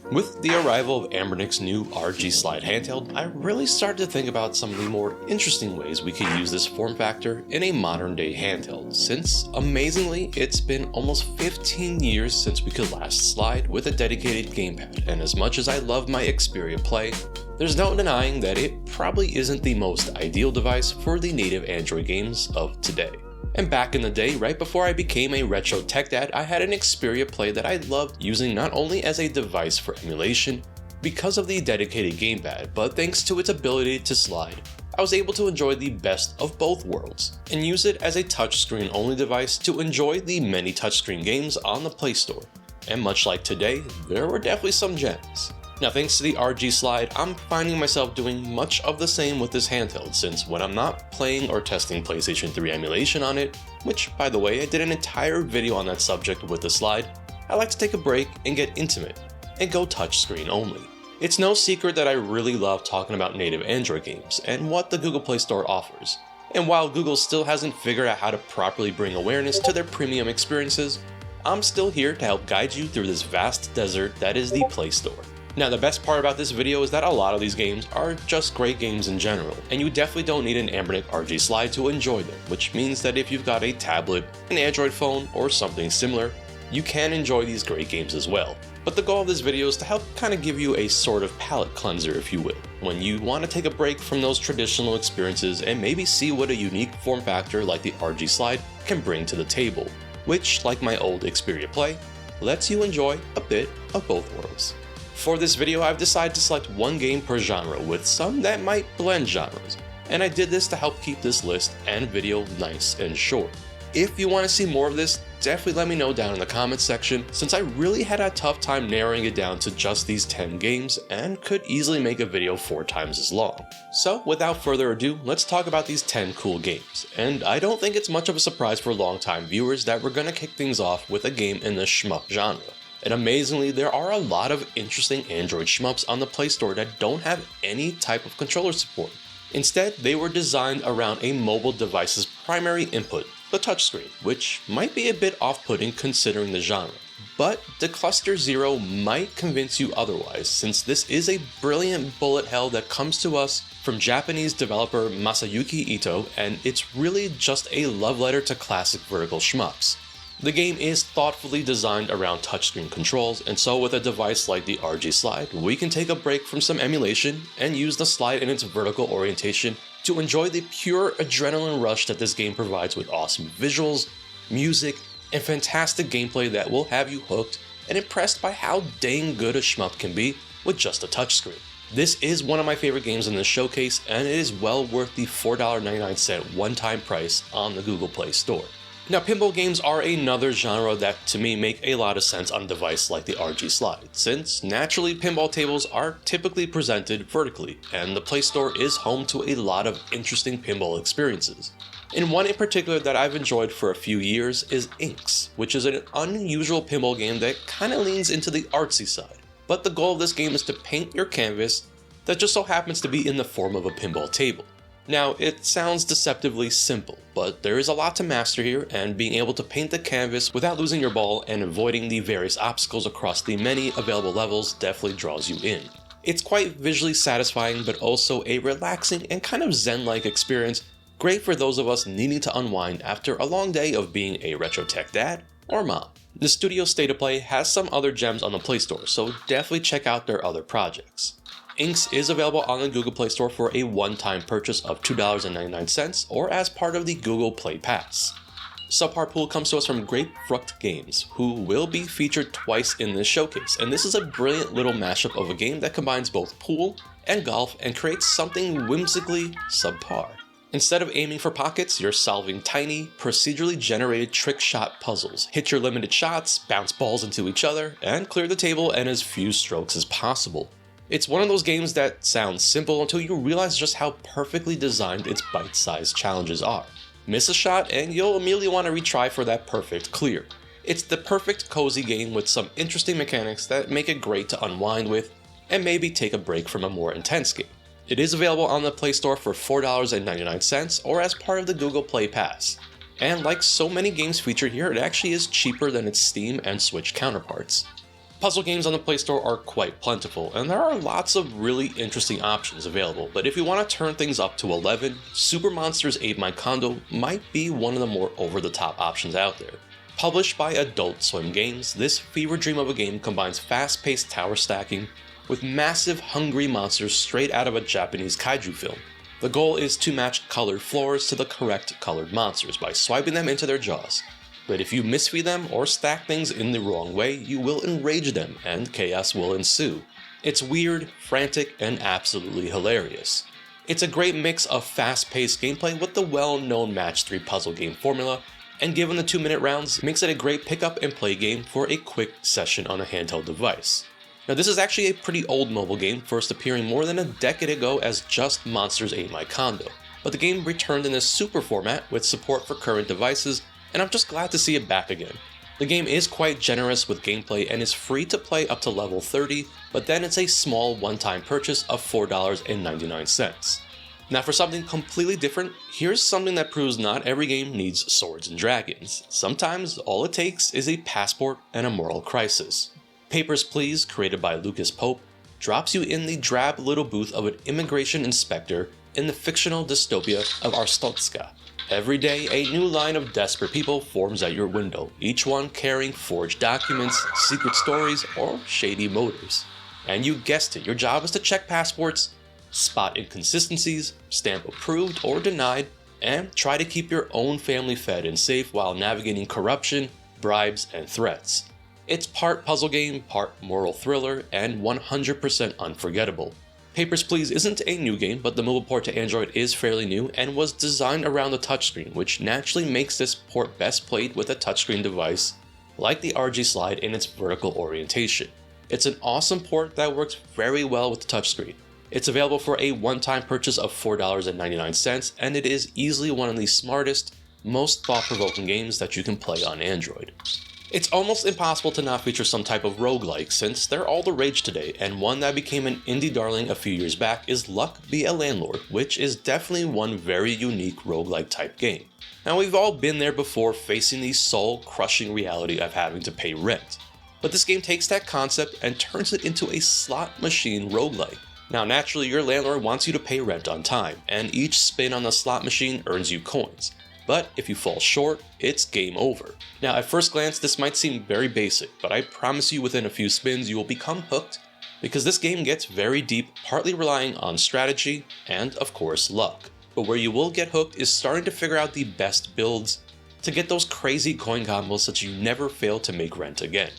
With the arrival of Anbernic's new RGSlide handheld, I really started to think about some of the more interesting ways we could use this form factor in a modern day handheld, since amazingly it's been almost 15 years since we could last slide with a dedicated gamepad, and as much as I love my Xperia Play, there's no denying that it probably isn't the most ideal device for the native Android games of today. And back in the day, right before I became a retro tech dad, I had an Xperia Play that I loved using not only as a device for emulation, because of the dedicated gamepad, but thanks to its ability to slide, I was able to enjoy the best of both worlds, and use it as a touchscreen only device to enjoy the many touchscreen games on the Play Store. And much like today, there were definitely some gems. Now thanks to the RGSlide, I'm finding myself doing much of the same with this handheld, since when I'm not playing or testing PlayStation 3 emulation on it, which by the way I did an entire video on that subject with the slide, I like to take a break and get intimate, and go touchscreen only. It's no secret that I really love talking about native Android games, and what the Google Play Store offers. And while Google still hasn't figured out how to properly bring awareness to their premium experiences, I'm still here to help guide you through this vast desert that is the Play Store. Now the best part about this video is that a lot of these games are just great games in general, and you definitely don't need an Anbernic RGSlide to enjoy them, which means that if you've got a tablet, an Android phone, or something similar, you can enjoy these great games as well. But the goal of this video is to help kind of give you a sort of palate cleanser, if you will, when you want to take a break from those traditional experiences and maybe see what a unique form factor like the RGSlide can bring to the table, which, like my old Xperia Play, lets you enjoy a bit of both worlds. For this video, I've decided to select one game per genre, with some that might blend genres, and I did this to help keep this list and video nice and short. If you want to see more of this, definitely let me know down in the comments section, since I really had a tough time narrowing it down to just these 10 games and could easily make a video 4 times as long. So without further ado, let's talk about these 10 cool games, and I don't think it's much of a surprise for longtime viewers that we're gonna kick things off with a game in the shmup genre. And amazingly, there are a lot of interesting Android shmups on the Play Store that don't have any type of controller support. Instead, they were designed around a mobile device's primary input, the touchscreen, which might be a bit off-putting considering the genre. But Decluster Zero might convince you otherwise, since this is a brilliant bullet hell that comes to us from Japanese developer Masayuki Ito, and it's really just a love letter to classic vertical shmups. The game is thoughtfully designed around touchscreen controls, and so with a device like the RGSlide, we can take a break from some emulation and use the slide in its vertical orientation to enjoy the pure adrenaline rush that this game provides, with awesome visuals, music, and fantastic gameplay that will have you hooked and impressed by how dang good a shmup can be with just a touchscreen. This is one of my favorite games in this showcase, and it is well worth the $4.99 one-time price on the Google Play Store. Now, pinball games are another genre that to me make a lot of sense on a device like the RGSlide, since naturally pinball tables are typically presented vertically, and the Play Store is home to a lot of interesting pinball experiences. And one in particular that I've enjoyed for a few years is Inks, which is an unusual pinball game that kind of leans into the artsy side. But the goal of this game is to paint your canvas that just so happens to be in the form of a pinball table. Now, it sounds deceptively simple, but there is a lot to master here, and being able to paint the canvas without losing your ball and avoiding the various obstacles across the many available levels definitely draws you in. It's quite visually satisfying, but also a relaxing and kind of zen-like experience, great for those of us needing to unwind after a long day of being a retro tech dad or mom. The studio State of Play has some other gems on the Play Store, so definitely check out their other projects. Inks is available on the Google Play Store for a one-time purchase of $2.99 or as part of the Google Play Pass. Subpar Pool comes to us from Grapefruit Games, who will be featured twice in this showcase, and this is a brilliant little mashup of a game that combines both pool and golf and creates something whimsically subpar. Instead of aiming for pockets, you're solving tiny, procedurally generated trick shot puzzles. Hit your limited shots, bounce balls into each other, and clear the table in as few strokes as possible. It's one of those games that sounds simple until you realize just how perfectly designed its bite-sized challenges are. Miss a shot and you'll immediately want to retry for that perfect clear. It's the perfect cozy game with some interesting mechanics that make it great to unwind with and maybe take a break from a more intense game. It is available on the Play Store for $4.99 or as part of the Google Play Pass. And like so many games featured here, it actually is cheaper than its Steam and Switch counterparts. Puzzle games on the Play Store are quite plentiful, and there are lots of really interesting options available, but if you want to turn things up to 11, Super Monsters Ate My Condo might be one of the more over-the-top options out there. Published by Adult Swim Games, this fever dream of a game combines fast-paced tower stacking with massive hungry monsters straight out of a Japanese kaiju film. The goal is to match colored floors to the correct colored monsters by swiping them into their jaws. But if you misfeed them or stack things in the wrong way, you will enrage them and chaos will ensue. It's weird, frantic, and absolutely hilarious. It's a great mix of fast-paced gameplay with the well-known match 3 puzzle game formula, and given the 2-minute rounds, makes it a great pick-up and play game for a quick session on a handheld device. Now this is actually a pretty old mobile game, first appearing more than a decade ago as just Monsters Ate My Condo, but the game returned in this super format with support for current devices, and I'm just glad to see it back again. The game is quite generous with gameplay and is free to play up to level 30, but then it's a small one-time purchase of $4.99. Now for something completely different, here's something that proves not every game needs swords and dragons. Sometimes all it takes is a passport and a moral crisis. Papers, Please, created by Lucas Pope, drops you in the drab little booth of an immigration inspector in the fictional dystopia of Arstotzka. Every day, a new line of desperate people forms at your window, each one carrying forged documents, secret stories, or shady motives. And you guessed it, your job is to check passports, spot inconsistencies, stamp approved or denied, and try to keep your own family fed and safe while navigating corruption, bribes, and threats. It's part puzzle game, part moral thriller, and 100% unforgettable. Papers, Please isn't a new game, but the mobile port to Android is fairly new and was designed around the touchscreen, which naturally makes this port best played with a touchscreen device like the RGSlide in its vertical orientation. It's an awesome port that works very well with the touchscreen. It's available for a one-time purchase of $4.99, and it is easily one of the smartest, most thought-provoking games that you can play on Android. It's almost impossible to not feature some type of roguelike since they're all the rage today, and one that became an indie darling a few years back is Be A Landlord, which is definitely one very unique roguelike type game. Now we've all been there before, facing the soul-crushing reality of having to pay rent. But this game takes that concept and turns it into a slot machine roguelike. Now naturally your landlord wants you to pay rent on time, and each spin on the slot machine earns you coins. But if you fall short, it's game over. Now at first glance this might seem very basic, but I promise you within a few spins you will become hooked, because this game gets very deep, partly relying on strategy and of course luck. But where you will get hooked is starting to figure out the best builds to get those crazy coin combos so that you never fail to make rent again.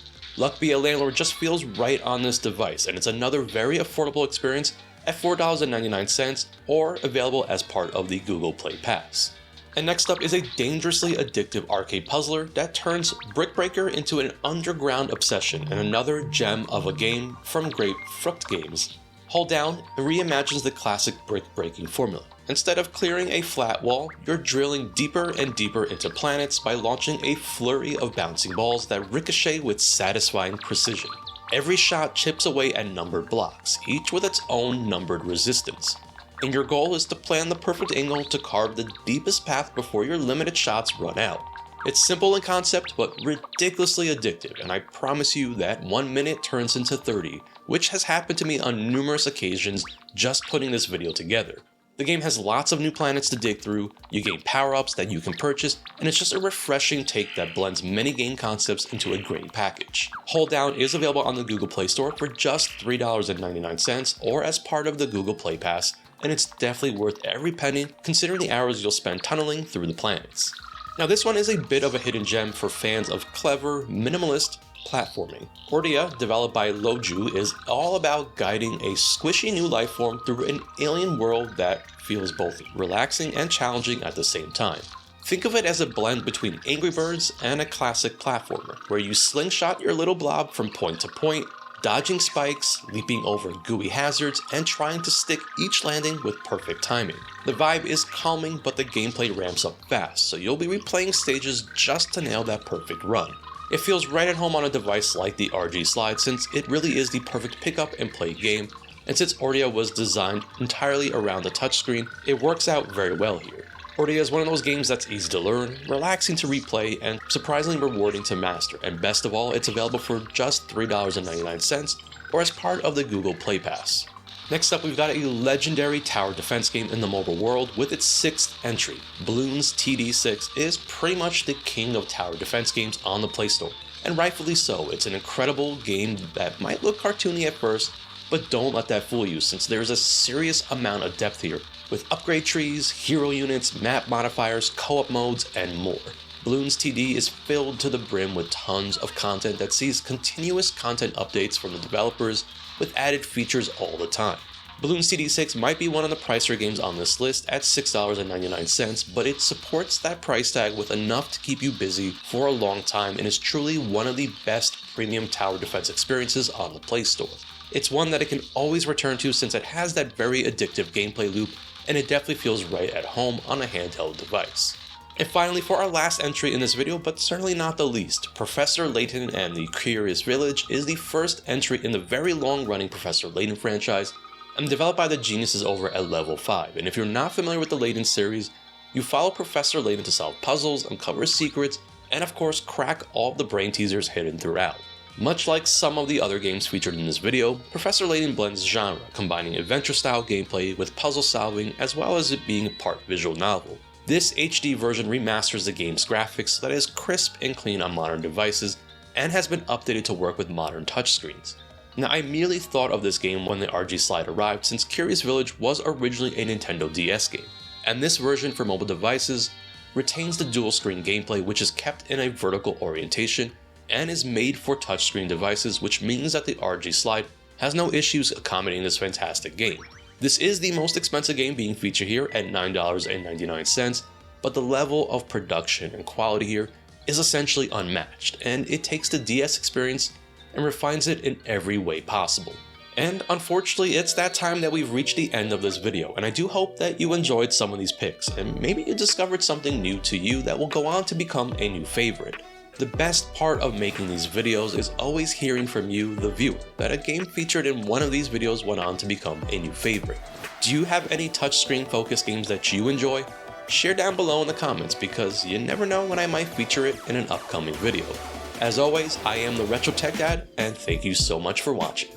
Be A Landlord just feels right on this device, and it's another very affordable experience at $4.99 or available as part of the Google Play Pass. And next up is a dangerously addictive arcade puzzler that turns Brick Breaker into an underground obsession and another gem of a game from Grapefruit Games. Holedown reimagines the classic brick breaking formula. Instead of clearing a flat wall, you're drilling deeper and deeper into planets by launching a flurry of bouncing balls that ricochet with satisfying precision. Every shot chips away at numbered blocks, each with its own numbered resistance. And your goal is to plan the perfect angle to carve the deepest path before your limited shots run out. It's simple in concept, but ridiculously addictive, and I promise you that 1 minute turns into 30, which has happened to me on numerous occasions just putting this video together. The game has lots of new planets to dig through, you gain power-ups that you can purchase, and it's just a refreshing take that blends many game concepts into a great package. Holedown is available on the Google Play Store for just $3.99 or as part of the Google Play Pass, and it's definitely worth every penny considering the hours you'll spend tunneling through the planets. Now this one is a bit of a hidden gem for fans of clever, minimalist platforming. Ordia, developed by Loju, is all about guiding a squishy new life form through an alien world that feels both relaxing and challenging at the same time. Think of it as a blend between Angry Birds and a classic platformer, where you slingshot your little blob from point to point, dodging spikes, leaping over gooey hazards, and trying to stick each landing with perfect timing. The vibe is calming, but the gameplay ramps up fast, so you'll be replaying stages just to nail that perfect run. It feels right at home on a device like the RGSlide since it really is the perfect pick up and play game, and since Ordia was designed entirely around the touchscreen, it works out very well here. Ordia is one of those games that's easy to learn, relaxing to replay, and surprisingly rewarding to master, and best of all, it's available for just $3.99 or as part of the Google Play Pass. Next up, we've got a legendary tower defense game in the mobile world with its 6th entry. Bloons TD 6 is pretty much the king of tower defense games on the Play Store, and rightfully so. It's an incredible game that might look cartoony at first, but don't let that fool you, since there's a serious amount of depth here, with upgrade trees, hero units, map modifiers, co-op modes, and more. Bloons TD is filled to the brim with tons of content that sees continuous content updates from the developers with added features all the time. Bloons TD 6 might be one of the pricier games on this list at $6.99, but it supports that price tag with enough to keep you busy for a long time and is truly one of the best premium tower defense experiences on the Play Store. It's one that I can always return to since it has that very addictive gameplay loop, and it definitely feels right at home on a handheld device. And finally, for our last entry in this video, but certainly not the least, Professor Layton and the Curious Village is the first entry in the very long-running Professor Layton franchise, and developed by the geniuses over at Level 5. And if you're not familiar with the Layton series, you follow Professor Layton to solve puzzles, uncover secrets, and of course crack all of the brain teasers hidden throughout. Much like some of the other games featured in this video, Professor Layton blends genre, combining adventure-style gameplay with puzzle solving as well as it being a part visual novel. This HD version remasters the game's graphics so that it is crisp and clean on modern devices and has been updated to work with modern touchscreens. Now, I merely thought of this game when the RGSlide arrived, since Curious Village was originally a Nintendo DS game, and this version for mobile devices retains the dual screen gameplay, which is kept in a vertical orientation and is made for touchscreen devices, which means that the RGSlide has no issues accommodating this fantastic game. This is the most expensive game being featured here at $9.99, but the level of production and quality here is essentially unmatched, and it takes the DS experience and refines it in every way possible. And unfortunately, it's that time that we've reached the end of this video, and I do hope that you enjoyed some of these picks, and maybe you discovered something new to you that will go on to become a new favorite. The best part of making these videos is always hearing from you, the viewer, that a game featured in one of these videos went on to become a new favorite. Do you have any touchscreen focused games that you enjoy? Share down below in the comments, because you never know when I might feature it in an upcoming video. As always, I am the Retro Tech Dad, and thank you so much for watching.